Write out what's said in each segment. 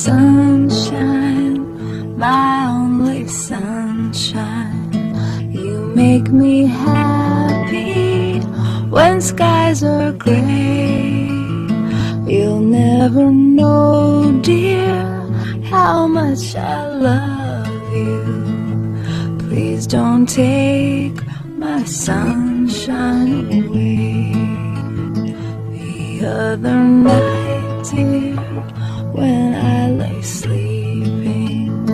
sunshine, my only sunshine. You make me happy when skies are gray. You'll never know, dear, how much I love you. Please don't take my sunshine away. The other night, dear, when I lay sleeping,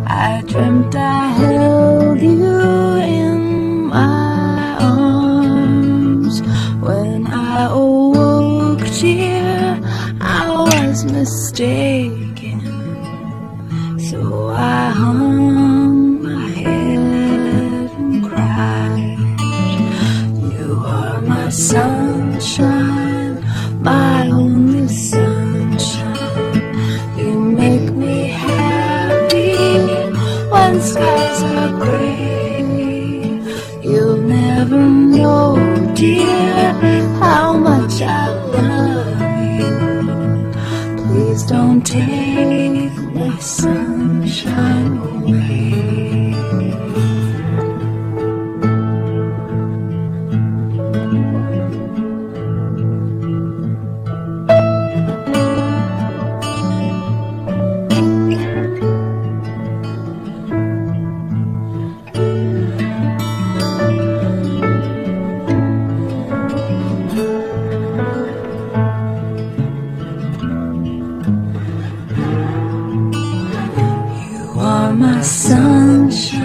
I dreamt I held you in my arms. When I awoke, dear, I was mistaken. So I hung my head and cried. You are my sunshine, my only sunshine. You make me happy when skies are gray. You'll never know, dear, how much I love you. Please don't take my sunshine away. My sunshine,